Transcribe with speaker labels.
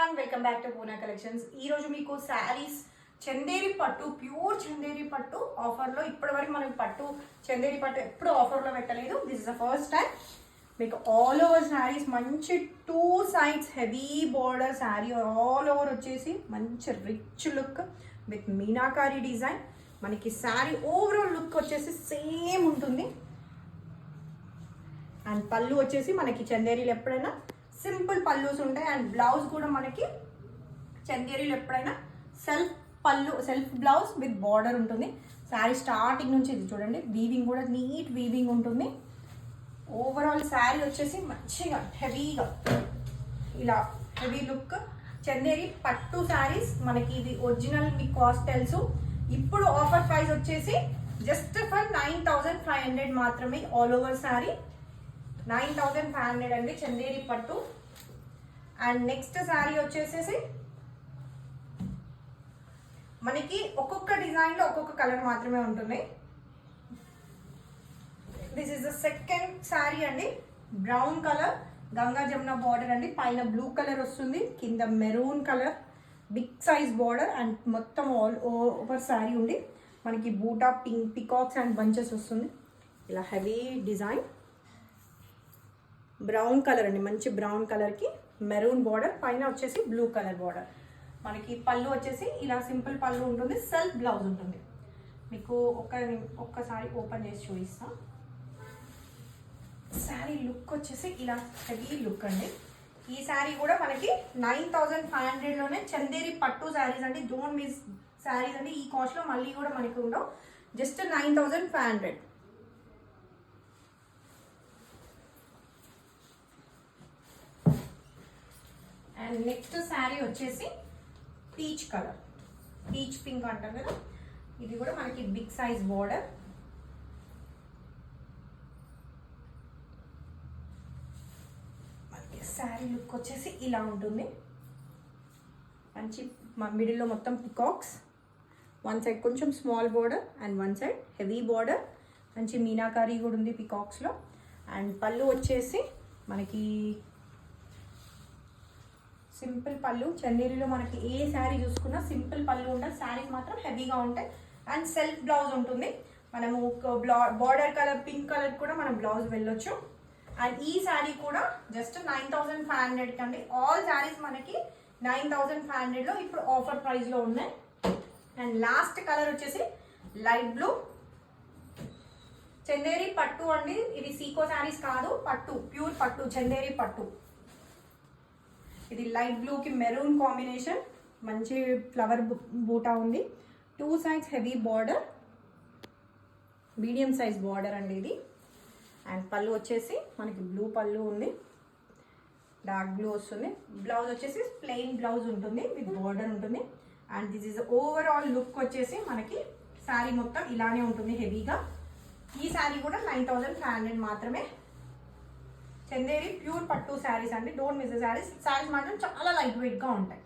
Speaker 1: Everyone, welcome back to Poona collections. ఈ రోజు మీకు శారీస్ చందేరి పట్టు, ప్యూర్ చందేరి పట్టు ఆఫర్లో. ఇప్పటివరకు మనకి పట్టు చందేరి పట్టు ఎప్పుడు ఆఫర్లో పెట్టలేదు. This is the first time. మీకు ఆల్ ఓవర్ శారీస్ మంచి 2 sides heavy border sari all over వచ్చేసి మంచి rich look with meenakari design. మనకి శారీ ఓవరాల్ లుక్ వచ్చేసి సేమ్ ఉంటుంది. అండ్ పళ్ళు వచ్చేసి మనకి చందేరీలు ఎప్పుడైనా సింపుల్ పళ్ళుస్ ఉంటాయి. అండ్ బ్లౌజ్ కూడా మనకి చందేరీలు ఎప్పుడైనా సెల్ఫ్ బ్లౌజ్ విత్ బార్డర్ ఉంటుంది. శారీ స్టార్టింగ్ నుంచి ఇది చూడండి, వీవింగ్ కూడా నీట్ వీవింగ్ ఉంటుంది. ఓవరాల్ శారీ వచ్చేసి మంచిగా హెవీగా ఇలా హెవీ లుక్. చందేరి పట్టు శారీస్ మనకి ఇది ఒరిజినల్ మీకు కాస్ట్ తెలుసు. ఇప్పుడు ఆఫర్ ప్రైస్ వచ్చేసి జస్ట్ ఫర్ 9500 మాత్రమే. ఆల్ ఓవర్ శారీ 9500 అండి చందేరి పట్టు. అండ్ నెక్స్ట్ శారీ వచ్చేసేసి మనకి ఒక్కొక్క డిజైన్లో ఒక్కొక్క కలర్ మాత్రమే ఉంటుంది. This is the second sari అండి. Brown colour Ganga Jamuna border అండి. పైన బ్లూ కలర్ వస్తుంది, కింద maroon colour big size border. And మొత్తం ఆల్ ఓవర్ శారీ ఉంది మనకి బూటా పింక్ పికాక్స్ అండ్ బంచెస్ వస్తుంది. ఇలా హెవీ డిజైన్ బ్రౌన్ కలర్ అండి, మంచి బ్రౌన్ కలర్కి మెరూన్ బార్డర్, పైన వచ్చేసి బ్లూ కలర్ బార్డర్. మనకి పళ్ళు వచ్చేసి ఇలా సింపుల్ పళ్ళు ఉంటుంది, సెల్ఫ్ బ్లౌజ్ ఉంటుంది. మీకు ఒక్కసారి ఓపెన్ చేసి చూపిస్తా. శారీ లుక్ వచ్చేసి ఇలా హెవీ లుక్ అండి. ఈ శారీ కూడా మనకి 9500లోనే చందేరి పట్టు శారీస్ అండి. డోంట్ మిస్ శారీస్ అండి. ఈ కాస్ట్లో మళ్ళీ కూడా మనకి ఉండవు, జస్ట్ 9500. అండ్ నెక్స్ట్ శారీ వచ్చేసి పీచ్ కలర్, పీచ్ పింక్ అంటారు కదా. ఇది కూడా మనకి బిగ్ సైజ్ బార్డర్. మనకి శారీ లుక్ వచ్చేసి ఇలా ఉంటుంది. మంచి మిడిల్లో మొత్తం పికాక్స్, వన్ సైడ్ కొంచెం small border and one side heavy border. మంచి మీనాకారి కూడా ఉంది పికాక్స్లో. అండ్ పళ్ళు వచ్చేసి మనకి సింపుల్ పళ్ళు. చందేరిలో మనకి ఏ శారీ చూసుకున్నా సింపుల్ పళ్ళు ఉంటుంది, శారీస్ మాత్రం హెవీగా ఉంటాయి. అండ్ సెల్ఫ్ బ్లౌజ్ ఉంటుంది. మనము బార్డర్ కలర్ పింక్ కలర్ కూడా మనం బ్లౌజ్ వెళ్ళొచ్చు. అండ్ ఈ శారీ కూడా జస్ట్ 9500 కండి. ఆల్ శారీస్ మనకి 9500లో ఇప్పుడు ఆఫర్ ప్రైస్లో ఉన్నాయి. అండ్ లాస్ట్ కలర్ వచ్చేసి లైట్ బ్లూ చందేరి పట్టు అండి. ఇది సీకో శారీస్ కాదు, పట్టు ప్యూర్ పట్టు చందేరి పట్టు. ఇది లైట్ బ్లూకి మెరూన్ కాంబినేషన్, మంచి ఫ్లవర్ బూటా ఉంది. 2 sides heavy border, medium size border అండి ఇది. అండ్ పళ్ళు వచ్చేసి మనకి బ్లూ పళ్ళు ఉంది, డార్క్ బ్లూ వస్తుంది. బ్లౌజ్ వచ్చేసి ప్లెయిన్ బ్లౌజ్ ఉంటుంది విత్ బార్డర్ ఉంటుంది. And this is overall look వచ్చేసి మనకి శారీ మొత్తం ఇలానే ఉంటుంది హెవీగా. ఈ శారీ కూడా 9500 మాత్రమే. చందేరి ప్యూర్ పట్టు శారీస్ అండి. Don't miss the saris. Saris మాత్రం చాలా లైట్ వెయిట్గా ఉంటాయి.